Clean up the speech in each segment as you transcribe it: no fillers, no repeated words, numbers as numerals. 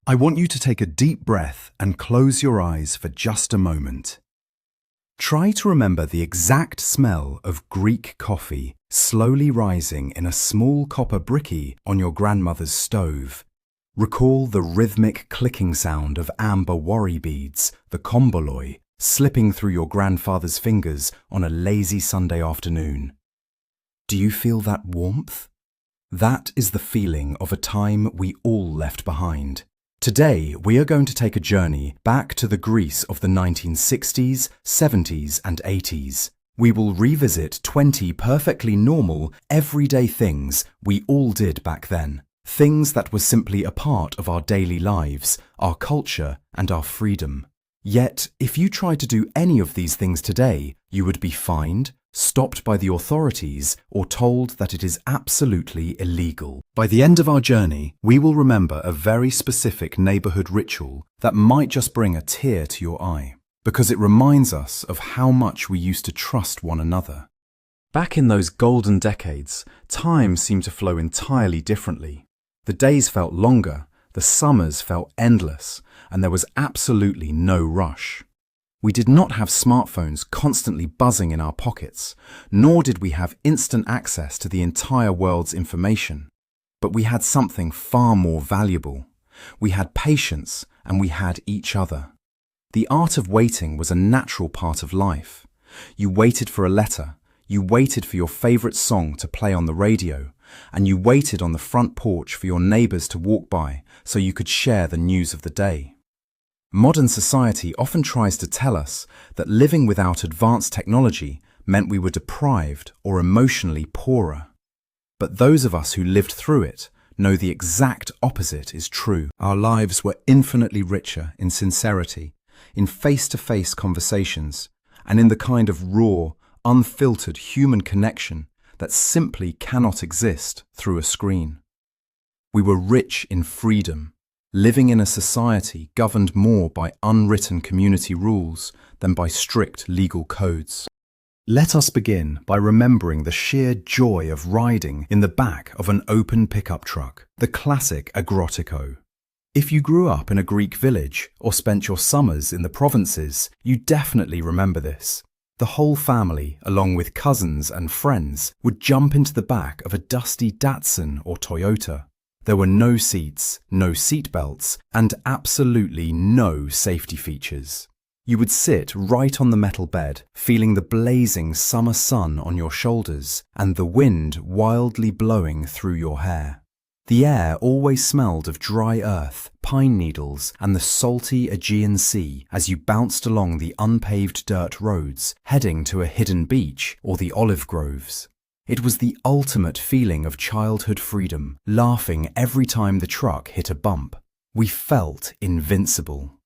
I want you to take a deep breath and close your eyes for just a moment. Try to remember the exact smell of Greek coffee slowly rising in a small copper bricky on your grandmother's stove. Recall the rhythmic clicking sound of amber worry beads, the komboloi, slipping through your grandfather's fingers on a lazy Sunday afternoon. Do you feel that warmth? That is the feeling of a time we all left behind. Today, we are going to take a journey back to the Greece of the 1960s, 70s and 80s. We will revisit 20 perfectly normal, everyday things we all did back then. Things that were simply a part of our daily lives, our culture and our freedom. Yet, if you try to do any of these things today, you would be fined, stopped by the authorities, or told that it is absolutely illegal. By the end of our journey, we will remember a very specific neighborhood ritual that might just bring a tear to your eye, because it reminds us of how much we used to trust one another. Back in those golden decades, time seemed to flow entirely differently. The days felt longer, the summers felt endless, and there was absolutely no rush. We did not have smartphones constantly buzzing in our pockets, nor did we have instant access to the entire world's information. But we had something far more valuable. We had patience and we had each other. The art of waiting was a natural part of life. You waited for a letter, you waited for your favorite song to play on the radio, and you waited on the front porch for your neighbors to walk by so you could share the news of the day. Modern society often tries to tell us that living without advanced technology meant we were deprived or emotionally poorer. But those of us who lived through it know the exact opposite is true. Our lives were infinitely richer in sincerity, in face-to-face conversations, and in the kind of raw, unfiltered human connection that simply cannot exist through a screen. We were rich in freedom, living in a society governed more by unwritten community rules than by strict legal codes. Let us begin by remembering the sheer joy of riding in the back of an open pickup truck, the classic agrotiko. If you grew up in a Greek village or spent your summers in the provinces, you definitely remember this. The whole family, along with cousins and friends, would jump into the back of a dusty Datsun or Toyota. There were no seats, no seat belts, and absolutely no safety features. You would sit right on the metal bed, feeling the blazing summer sun on your shoulders and the wind wildly blowing through your hair. The air always smelled of dry earth, pine needles, and the salty Aegean Sea as you bounced along the unpaved dirt roads, heading to a hidden beach or the olive groves. It was the ultimate feeling of childhood freedom, laughing every time the truck hit a bump. We felt invincible.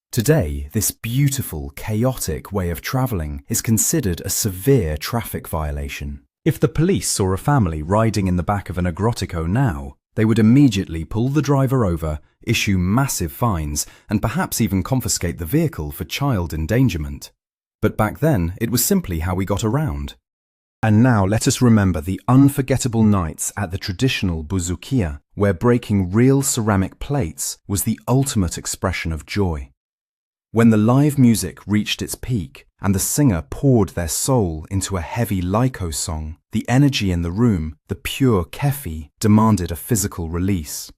Today, this beautiful, chaotic way of travelling is considered a severe traffic violation. If the police saw a family riding in the back of an agrotiko now, they would immediately pull the driver over, issue massive fines, and perhaps even confiscate the vehicle for child endangerment. But back then, it was simply how we got around. And now let us remember the unforgettable nights at the traditional bouzouki, where breaking real ceramic plates was the ultimate expression of joy. When the live music reached its peak and the singer poured their soul into a heavy laiko song, the energy in the room, the pure kefi, demanded a physical release.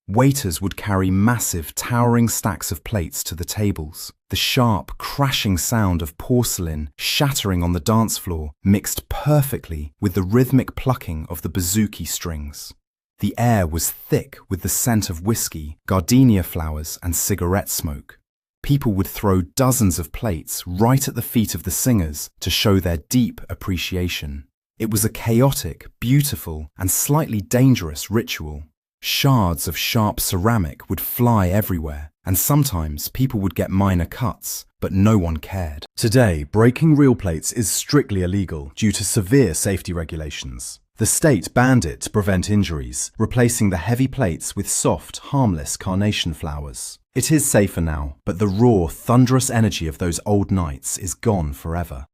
Waiters would carry massive, towering stacks of plates to the tables. The sharp, crashing sound of porcelain shattering on the dance floor mixed perfectly with the rhythmic plucking of the bouzouki strings. The air was thick with the scent of whiskey, gardenia flowers, and cigarette smoke. People would throw dozens of plates right at the feet of the singers to show their deep appreciation. It was a chaotic, beautiful, and slightly dangerous ritual. Shards of sharp ceramic would fly everywhere, and sometimes people would get minor cuts, but no one cared. Today, breaking real plates is strictly illegal due to severe safety regulations. The state banned it to prevent injuries, replacing the heavy plates with soft, harmless carnation flowers. It is safer now, but the raw, thunderous energy of those old nights is gone forever.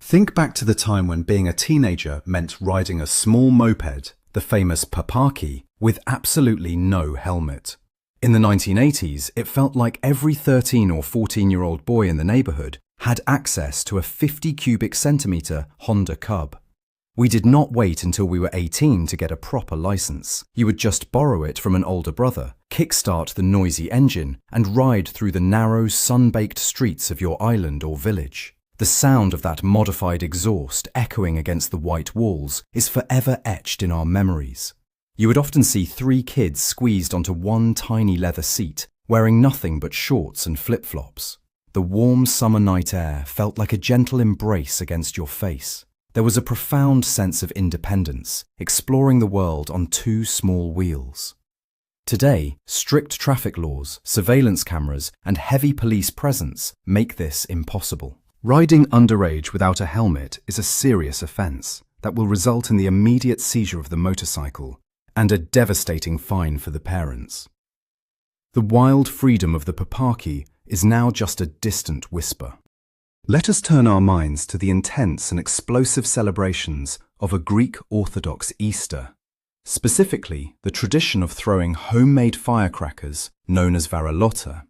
Think back to the time when being a teenager meant riding a small moped, the famous papaki, with absolutely no helmet. In the 1980s, it felt like every 13 or 14-year-old boy in the neighborhood had access to a 50 cubic centimeter Honda Cub. We did not wait until we were 18 to get a proper license. You would just borrow it from an older brother, kickstart the noisy engine, and ride through the narrow, sun-baked streets of your island or village. The sound of that modified exhaust echoing against the white walls is forever etched in our memories. You would often see 3 kids squeezed onto one tiny leather seat, wearing nothing but shorts and flip-flops. The warm summer night air felt like a gentle embrace against your face. There was a profound sense of independence, exploring the world on 2 small wheels. Today, strict traffic laws, surveillance cameras, and heavy police presence make this impossible. Riding underage without a helmet is a serious offence that will result in the immediate seizure of the motorcycle and a devastating fine for the parents. The wild freedom of the Papaki is now just a distant whisper. Let us turn our minds to the intense and explosive celebrations of a Greek Orthodox Easter, specifically the tradition of throwing homemade firecrackers known as varalota.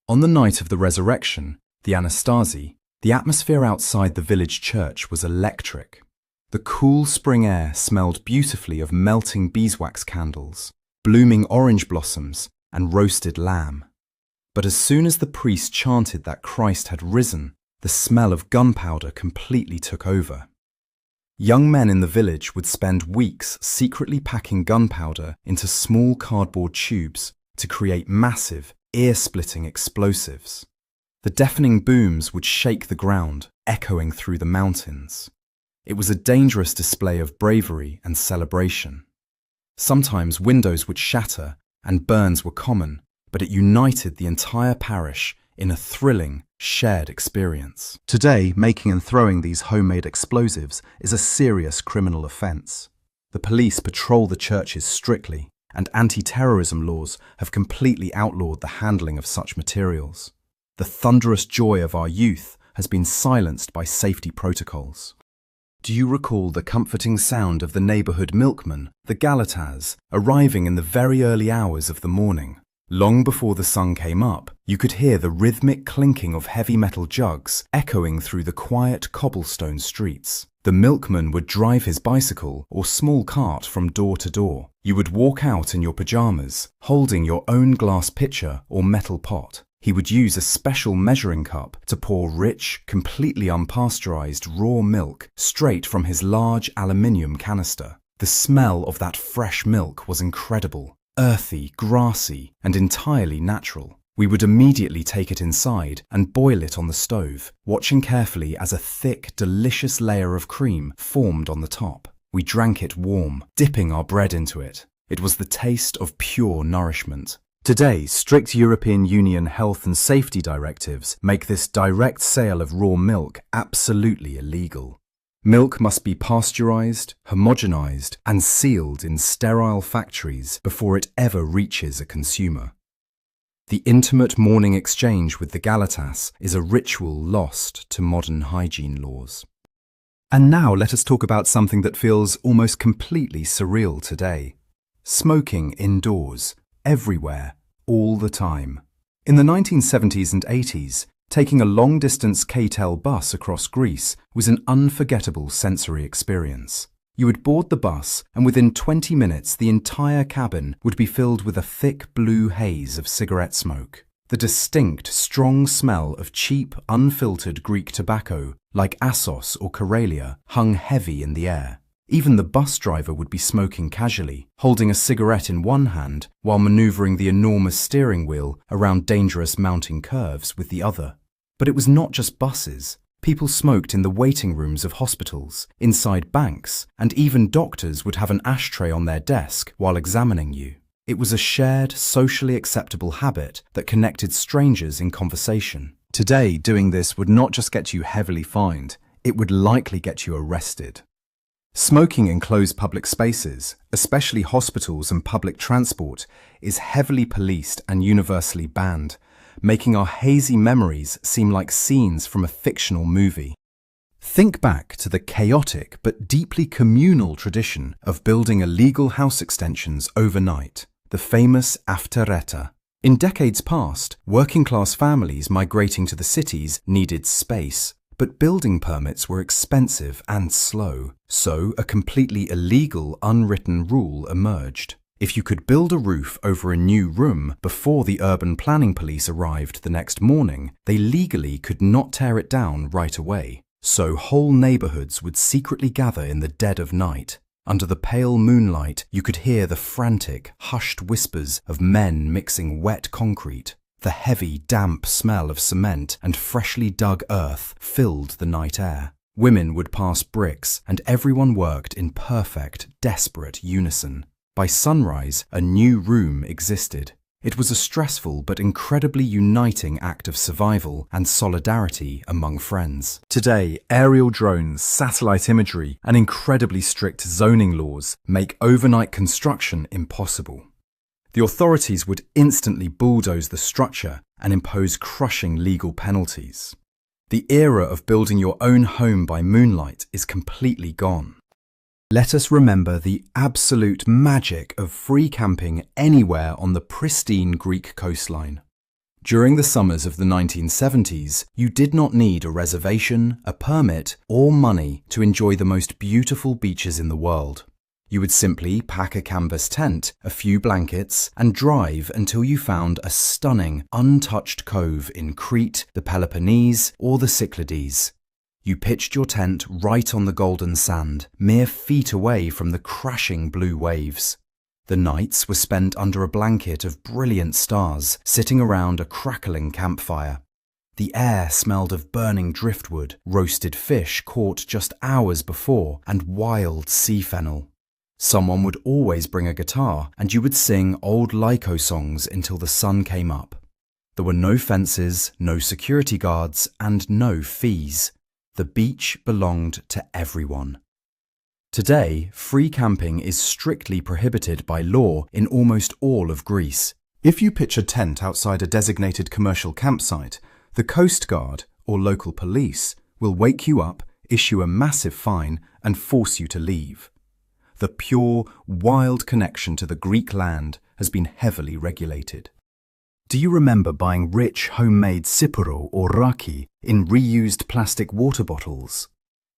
On the night of the resurrection, the Anastasi, the atmosphere outside the village church was electric. The cool spring air smelled beautifully of melting beeswax candles, blooming orange blossoms, and roasted lamb. But as soon as the priest chanted that Christ had risen, the smell of gunpowder completely took over. Young men in the village would spend weeks secretly packing gunpowder into small cardboard tubes to create massive, ear-splitting explosives. The deafening booms would shake the ground, echoing through the mountains. It was a dangerous display of bravery and celebration. Sometimes windows would shatter and burns were common, but it united the entire parish in a thrilling, shared experience. Today, making and throwing these homemade explosives is a serious criminal offence. The police patrol the churches strictly, and anti-terrorism laws have completely outlawed the handling of such materials. The thunderous joy of our youth has been silenced by safety protocols. Do you recall the comforting sound of the neighbourhood milkman, the galatas, arriving in the very early hours of the morning? Long before the sun came up, you could hear the rhythmic clinking of heavy metal jugs echoing through the quiet cobblestone streets. The milkman would drive his bicycle or small cart from door to door. You would walk out in your pyjamas, holding your own glass pitcher or metal pot. He would use a special measuring cup to pour rich, completely unpasteurized raw milk straight from his large aluminium canister. The smell of that fresh milk was incredible, earthy, grassy, and entirely natural. We would immediately take it inside and boil it on the stove, watching carefully as a thick, delicious layer of cream formed on the top. We drank it warm, dipping our bread into it. It was the taste of pure nourishment. Today, strict European Union health and safety directives make this direct sale of raw milk absolutely illegal. Milk must be pasteurized, homogenized, and sealed in sterile factories before it ever reaches a consumer. The intimate morning exchange with the galatas is a ritual lost to modern hygiene laws. And now let us talk about something that feels almost completely surreal today. Smoking indoors. Everywhere, all the time. In the 1970s and 80s, taking a long-distance KTEL bus across Greece was an unforgettable sensory experience. You would board the bus, and within 20 minutes the entire cabin would be filled with a thick blue haze of cigarette smoke. The distinct, strong smell of cheap, unfiltered Greek tobacco, like Assos or Karelia, hung heavy in the air. Even the bus driver would be smoking casually, holding a cigarette in one hand while maneuvering the enormous steering wheel around dangerous mounting curves with the other. But it was not just buses. People smoked in the waiting rooms of hospitals, inside banks, and even doctors would have an ashtray on their desk while examining you. It was a shared, socially acceptable habit that connected strangers in conversation. Today, doing this would not just get you heavily fined, it would likely get you arrested. Smoking in closed public spaces, especially hospitals and public transport, is heavily policed and universally banned, making our hazy memories seem like scenes from a fictional movie. Think back to the chaotic but deeply communal tradition of building illegal house extensions overnight. the famous afterreta. In decades past, working-class families migrating to the cities needed space, but building permits were expensive and slow, so a completely illegal unwritten rule emerged. If you could build a roof over a new room before the urban planning police arrived the next morning, they legally could not tear it down right away. So whole neighborhoods would secretly gather in the dead of night. Under the pale moonlight, you could hear the frantic, hushed whispers of men mixing wet concrete. The heavy, damp smell of cement and freshly dug earth filled the night air. Women would pass bricks, and everyone worked in perfect, desperate unison. By sunrise, a new room existed. It was a stressful but incredibly uniting act of survival and solidarity among friends. Today, aerial drones, satellite imagery, and incredibly strict zoning laws make overnight construction impossible. The authorities would instantly bulldoze the structure and impose crushing legal penalties. The era of building your own home by moonlight is completely gone. Let us remember the absolute magic of free camping anywhere on the pristine Greek coastline. During the summers of the 1970s, you did not need a reservation, a permit, or money to enjoy the most beautiful beaches in the world. You would simply pack a canvas tent, a few blankets, and drive until you found a stunning, untouched cove in Crete, the Peloponnese, or the Cyclades. You pitched your tent right on the golden sand, mere feet away from the crashing blue waves. The nights were spent under a blanket of brilliant stars, sitting around a crackling campfire. The air smelled of burning driftwood, roasted fish caught just hours before, and wild sea fennel. Someone would always bring a guitar, and you would sing old Lyco songs until the sun came up. There were no fences, no security guards, and no fees. The beach belonged to everyone. Today, free camping is strictly prohibited by law in almost all of Greece. If you pitch a tent outside a designated commercial campsite, the Coast Guard, or local police, will wake you up, issue a massive fine, and force you to leave. The pure, wild connection to the Greek land has been heavily regulated. Do you remember buying rich homemade siporo or raki in reused plastic water bottles?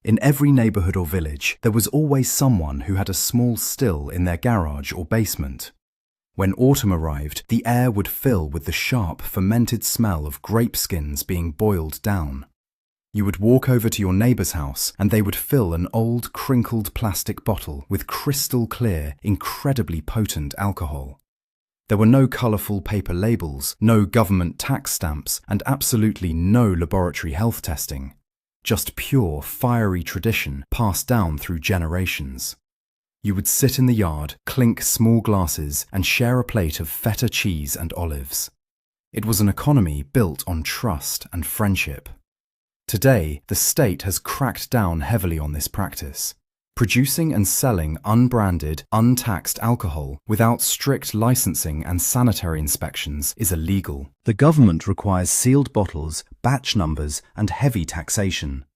In every neighborhood or village, there was always someone who had a small still in their garage or basement. When autumn arrived, the air would fill with the sharp, fermented smell of grape skins being boiled down. You would walk over to your neighbor's house and they would fill an old, crinkled plastic bottle with crystal clear, incredibly potent alcohol. There were no colourful paper labels, no government tax stamps, and absolutely no laboratory health testing. Just pure, fiery tradition passed down through generations. You would sit in the yard, clink small glasses, and share a plate of feta cheese and olives. It was an economy built on trust and friendship. Today, the state has cracked down heavily on this practice. Producing and selling unbranded, untaxed alcohol without strict licensing and sanitary inspections is illegal. The government requires sealed bottles, batch numbers, and heavy taxation.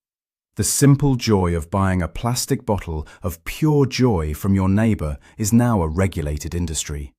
The simple joy of buying a plastic bottle of pure joy from your neighbor is now a regulated industry.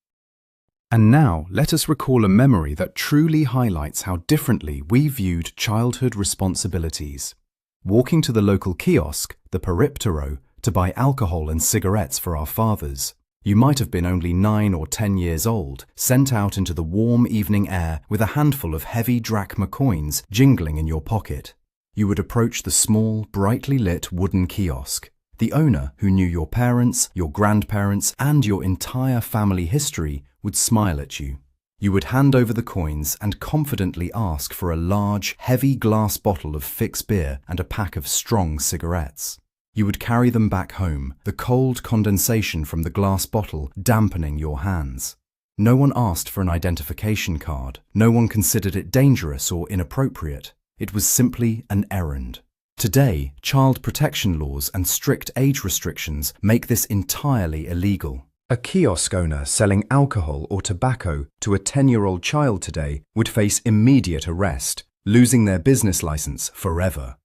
And now, let us recall a memory that truly highlights how differently we viewed childhood responsibilities. Walking to the local kiosk, the periptero, to buy alcohol and cigarettes for our fathers. You might have been only 9 or 10 years old, sent out into the warm evening air with a handful of heavy drachma coins jingling in your pocket. You would approach the small, brightly lit wooden kiosk. The owner, who knew your parents, your grandparents, and your entire family history, would smile at you. You would hand over the coins and confidently ask for a large, heavy glass bottle of fix beer and a pack of strong cigarettes. You would carry them back home, the cold condensation from the glass bottle dampening your hands. No one asked for an identification card. No one considered it dangerous or inappropriate. It was simply an errand. Today, child protection laws and strict age restrictions make this entirely illegal. A kiosk owner selling alcohol or tobacco to a 10-year-old child today would face immediate arrest, losing their business license forever.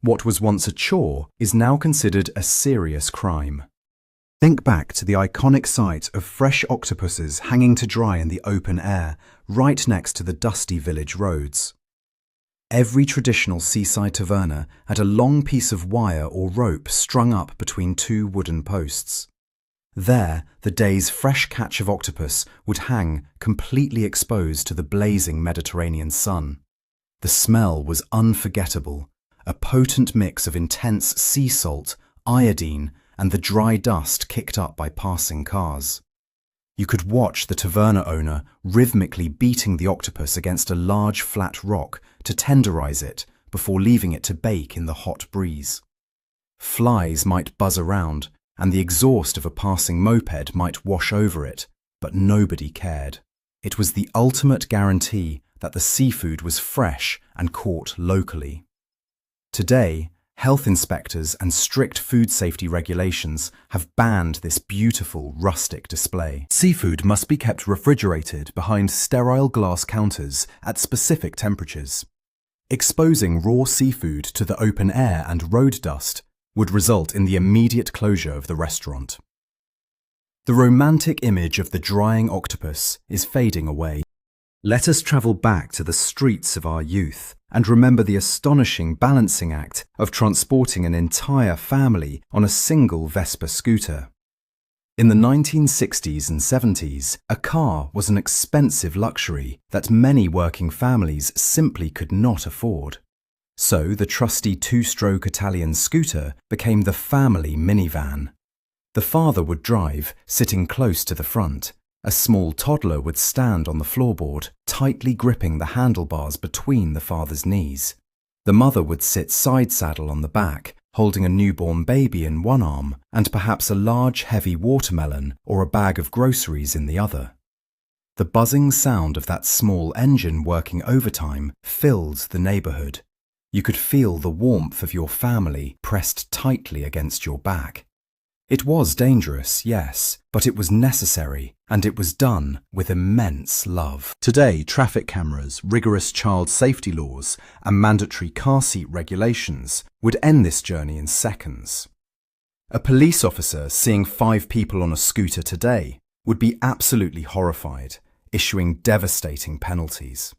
What was once a chore is now considered a serious crime. Think back to the iconic sight of fresh octopuses hanging to dry in the open air, right next to the dusty village roads. Every traditional seaside taverna had a long piece of wire or rope strung up between two wooden posts. There, the day's fresh catch of octopus would hang completely exposed to the blazing Mediterranean sun. The smell was unforgettable, a potent mix of intense sea salt, iodine, and the dry dust kicked up by passing cars. You could watch the taverna owner rhythmically beating the octopus against a large flat rock to tenderize it before leaving it to bake in the hot breeze. Flies might buzz around, and the exhaust of a passing moped might wash over it, but nobody cared. It was the ultimate guarantee that the seafood was fresh and caught locally. Today, health inspectors and strict food safety regulations have banned this beautiful rustic display. Seafood must be kept refrigerated behind sterile glass counters at specific temperatures. Exposing raw seafood to the open air and road dust would result in the immediate closure of the restaurant. The romantic image of the drying octopus is fading away. Let us travel back to the streets of our youth and remember the astonishing balancing act of transporting an entire family on a single Vespa scooter. In the 1960s and 70s, a car was an expensive luxury that many working families simply could not afford. So the trusty two-stroke Italian scooter became the family minivan. The father would drive, sitting close to the front. A small toddler would stand on the floorboard, tightly gripping the handlebars between the father's knees. The mother would sit side saddle on the back, holding a newborn baby in one arm and perhaps a large heavy watermelon or a bag of groceries in the other. The buzzing sound of that small engine working overtime filled the neighborhood. You could feel the warmth of your family pressed tightly against your back. It was dangerous, yes, but it was necessary, and it was done with immense love. Today, traffic cameras, rigorous child safety laws, and mandatory car seat regulations would end this journey in seconds. A police officer seeing 5 people on a scooter today would be absolutely horrified, issuing devastating penalties.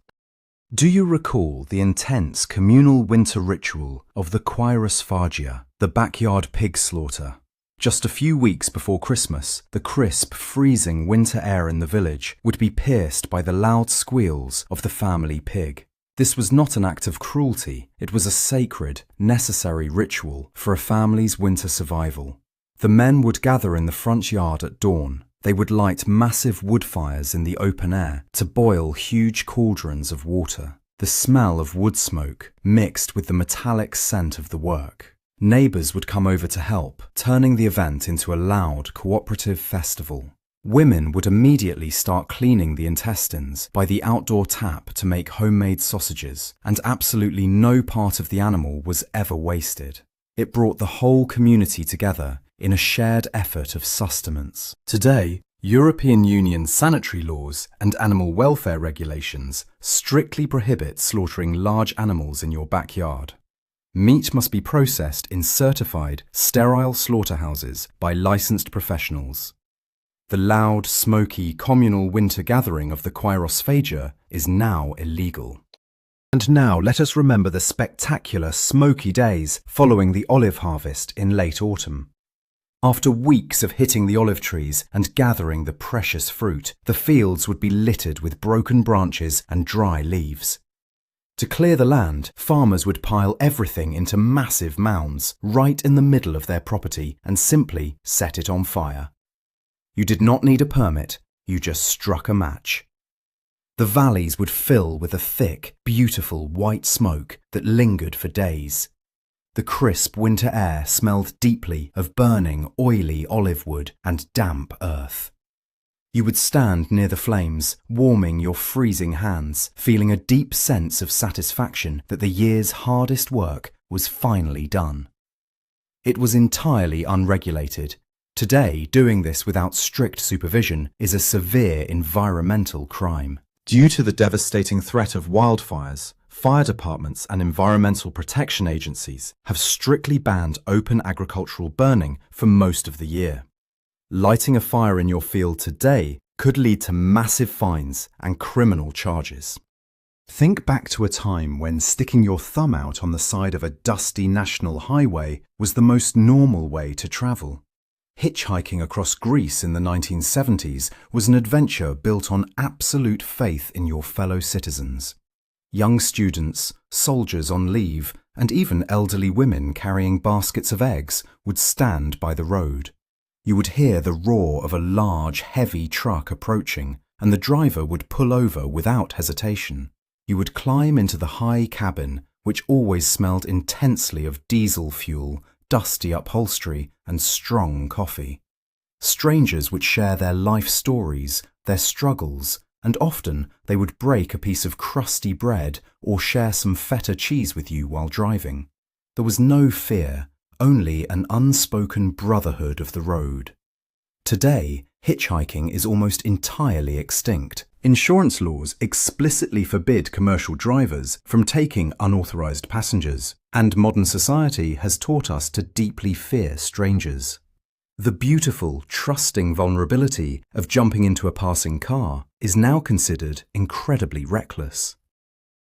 Do you recall the intense communal winter ritual of the Quirosfagia, the backyard pig slaughter? Just a few weeks before Christmas, the crisp, freezing winter air in the village would be pierced by the loud squeals of the family pig. This was not an act of cruelty, it was a sacred, necessary ritual for a family's winter survival. The men would gather in the front yard at dawn. They would light massive wood fires in the open air to boil huge cauldrons of water. The smell of wood smoke mixed with the metallic scent of the work. Neighbours would come over to help, turning the event into a loud, cooperative festival. Women would immediately start cleaning the intestines by the outdoor tap to make homemade sausages, and absolutely no part of the animal was ever wasted. It brought the whole community together in a shared effort of sustenance. Today, European Union sanitary laws and animal welfare regulations strictly prohibit slaughtering large animals in your backyard. Meat must be processed in certified, sterile slaughterhouses by licensed professionals. The loud, smoky, communal winter gathering of the Quirosfagia is now illegal. And now let us remember the spectacular, smoky days following the olive harvest in late autumn. After weeks of hitting the olive trees and gathering the precious fruit, the fields would be littered with broken branches and dry leaves. To clear the land, farmers would pile everything into massive mounds right in the middle of their property and simply set it on fire. You did not need a permit, you just struck a match. The valleys would fill with a thick, beautiful white smoke that lingered for days. The crisp winter air smelled deeply of burning, oily olive wood and damp earth. You would stand near the flames, warming your freezing hands, feeling a deep sense of satisfaction that the year's hardest work was finally done. It was entirely unregulated. Today, doing this without strict supervision is a severe environmental crime. Due to the devastating threat of wildfires, fire departments and environmental protection agencies have strictly banned open agricultural burning for most of the year. Lighting a fire in your field today could lead to massive fines and criminal charges. Think back to a time when sticking your thumb out on the side of a dusty national highway was the most normal way to travel. Hitchhiking across Greece in the 1970s was an adventure built on absolute faith in your fellow citizens. Young students, soldiers on leave, and even elderly women carrying baskets of eggs would stand by the road. You would hear the roar of a large, heavy truck approaching, and the driver would pull over without hesitation. You would climb into the high cabin, which always smelled intensely of diesel fuel, dusty upholstery, and strong coffee. Strangers would share their life stories, their struggles, and often they would break a piece of crusty bread or share some feta cheese with you while driving. There was no fear, only an unspoken brotherhood of the road. Today, hitchhiking is almost entirely extinct. Insurance laws explicitly forbid commercial drivers from taking unauthorized passengers, and modern society has taught us to deeply fear strangers. The beautiful, trusting vulnerability of jumping into a passing car is now considered incredibly reckless.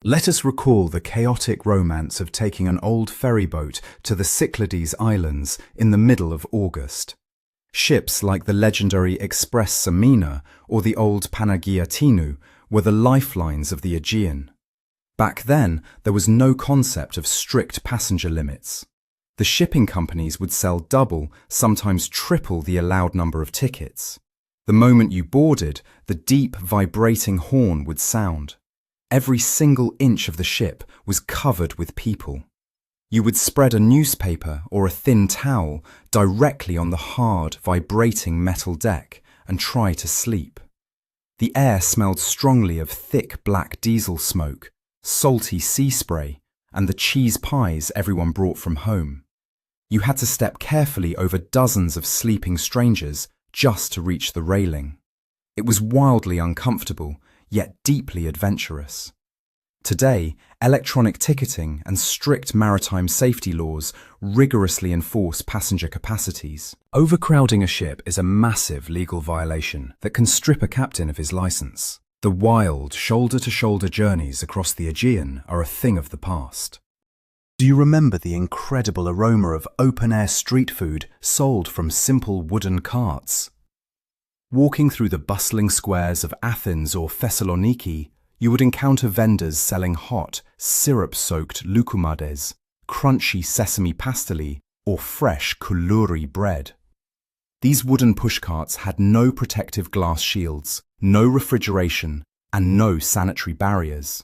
Let us recall the chaotic romance of taking an old ferry boat to the Cyclades Islands in the middle of August. Ships like the legendary Express Samina or the old Panagiotinu were the lifelines of the Aegean. Back then, there was no concept of strict passenger limits. The shipping companies would sell double, sometimes triple the allowed number of tickets. The moment you boarded, the deep, vibrating horn would sound. Every single inch of the ship was covered with people. You would spread a newspaper or a thin towel directly on the hard, vibrating metal deck and try to sleep. The air smelled strongly of thick black diesel smoke, salty sea spray, and the cheese pies everyone brought from home. You had to step carefully over dozens of sleeping strangers just to reach the railing. It was wildly uncomfortable, yet deeply adventurous. Today, electronic ticketing and strict maritime safety laws rigorously enforce passenger capacities. Overcrowding a ship is a massive legal violation that can strip a captain of his license. The wild, shoulder-to-shoulder journeys across the Aegean are a thing of the past. Do you remember the incredible aroma of open-air street food sold from simple wooden carts? Walking through the bustling squares of Athens or Thessaloniki, you would encounter vendors selling hot, syrup-soaked loukoumades, crunchy sesame pastili, or fresh koulouri bread. These wooden pushcarts had no protective glass shields, no refrigeration, and no sanitary barriers.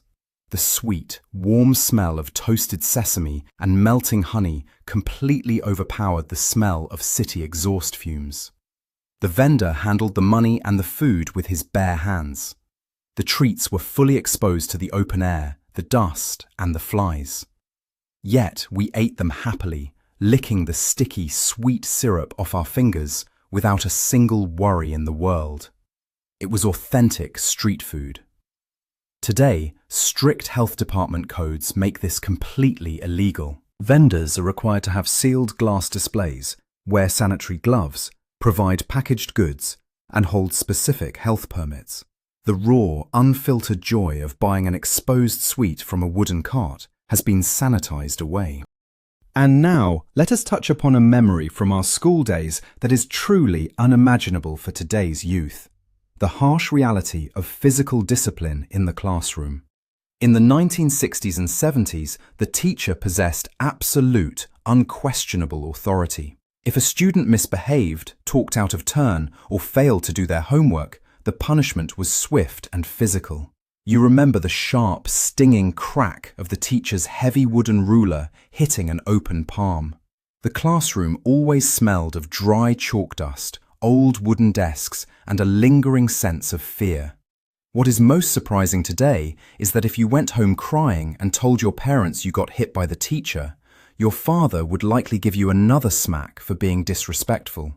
The sweet, warm smell of toasted sesame and melting honey completely overpowered the smell of city exhaust fumes. The vendor handled the money and the food with his bare hands. The treats were fully exposed to the open air, the dust, and the flies. Yet we ate them happily, licking the sticky, sweet syrup off our fingers without a single worry in the world. It was authentic street food. Today, strict health department codes make this completely illegal. Vendors are required to have sealed glass displays, wear sanitary gloves, provide packaged goods, and hold specific health permits. The raw, unfiltered joy of buying an exposed sweet from a wooden cart has been sanitized away. And now, let us touch upon a memory from our school days that is truly unimaginable for today's youth: the harsh reality of physical discipline in the classroom. In the 1960s and 70s, the teacher possessed absolute, unquestionable authority. If a student misbehaved, talked out of turn, or failed to do their homework, the punishment was swift and physical. You remember the sharp, stinging crack of the teacher's heavy wooden ruler hitting an open palm. The classroom always smelled of dry chalk dust, old wooden desks, and a lingering sense of fear. What is most surprising today is that if you went home crying and told your parents you got hit by the teacher, your father would likely give you another smack for being disrespectful.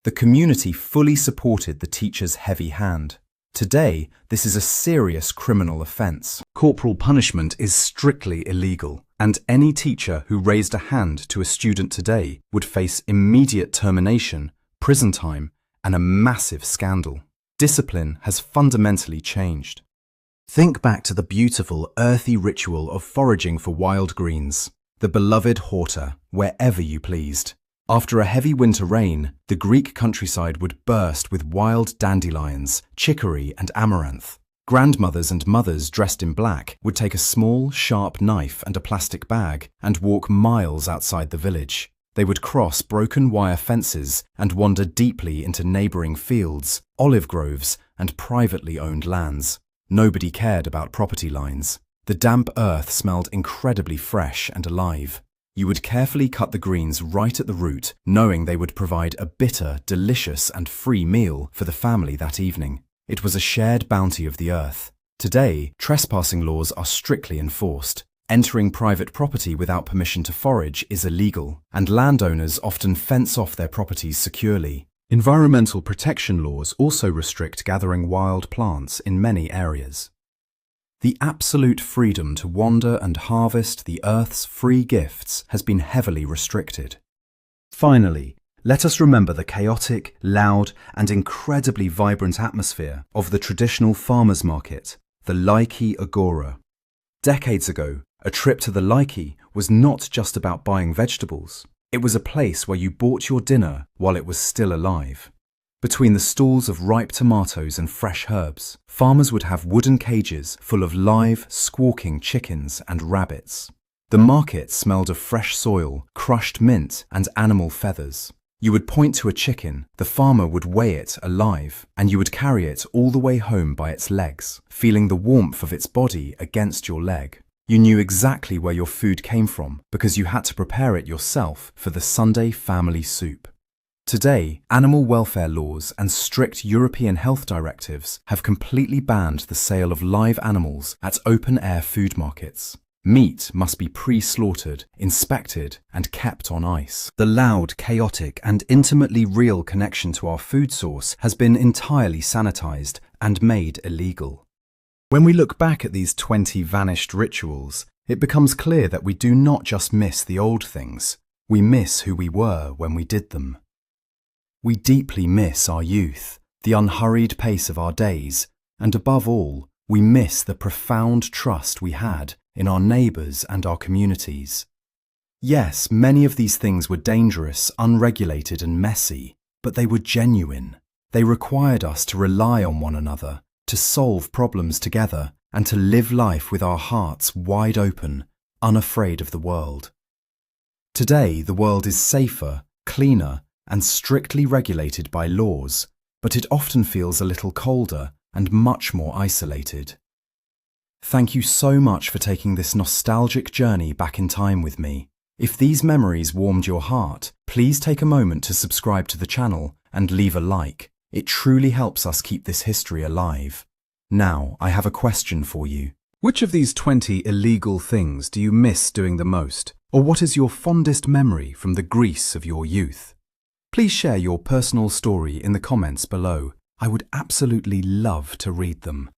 The community fully supported the teacher's heavy hand. Today, this is a serious criminal offence. Corporal punishment is strictly illegal, and any teacher who raised a hand to a student today would face immediate termination, prison time, and a massive scandal. Discipline has fundamentally changed. Think back to the beautiful, earthy ritual of foraging for wild greens, the beloved horta, wherever you pleased. After a heavy winter rain, the Greek countryside would burst with wild dandelions, chicory and amaranth. Grandmothers and mothers dressed in black would take a small, sharp knife and a plastic bag and walk miles outside the village. They would cross broken wire fences and wander deeply into neighbouring fields, olive groves and privately owned lands. Nobody cared about property lines. The damp earth smelled incredibly fresh and alive. You would carefully cut the greens right at the root, knowing they would provide a bitter, delicious and free meal for the family that evening. It was a shared bounty of the earth. Today, trespassing laws are strictly enforced. Entering private property without permission to forage is illegal, and landowners often fence off their properties securely. Environmental protection laws also restrict gathering wild plants in many areas. The absolute freedom to wander and harvest the earth's free gifts has been heavily restricted. Finally, let us remember the chaotic, loud, and incredibly vibrant atmosphere of the traditional farmers' market, the Laiki Agora. Decades ago, a trip to the Laiki was not just about buying vegetables. It was a place where you bought your dinner while it was still alive. Between the stalls of ripe tomatoes and fresh herbs, farmers would have wooden cages full of live, squawking chickens and rabbits. The market smelled of fresh soil, crushed mint, and animal feathers. You would point to a chicken, the farmer would weigh it alive, and you would carry it all the way home by its legs, feeling the warmth of its body against your leg. You knew exactly where your food came from because you had to prepare it yourself for the Sunday family soup. Today, animal welfare laws and strict European health directives have completely banned the sale of live animals at open-air food markets. Meat must be pre-slaughtered, inspected, and kept on ice. The loud, chaotic, and intimately real connection to our food source has been entirely sanitized and made illegal. When we look back at these 20 vanished rituals, it becomes clear that we do not just miss the old things, we miss who we were when we did them. We deeply miss our youth, the unhurried pace of our days, and above all, we miss the profound trust we had in our neighbours and our communities. Yes, many of these things were dangerous, unregulated and messy, but they were genuine. They required us to rely on one another, to solve problems together, and to live life with our hearts wide open, unafraid of the world. Today, the world is safer, cleaner, and strictly regulated by laws, but it often feels a little colder and much more isolated. Thank you so much for taking this nostalgic journey back in time with me. If these memories warmed your heart, please take a moment to subscribe to the channel and leave a like. It truly helps us keep this history alive. Now, I have a question for you. Which of these 20 illegal things do you miss doing the most? Or what is your fondest memory from the Greece of your youth? Please share your personal story in the comments below. I would absolutely love to read them.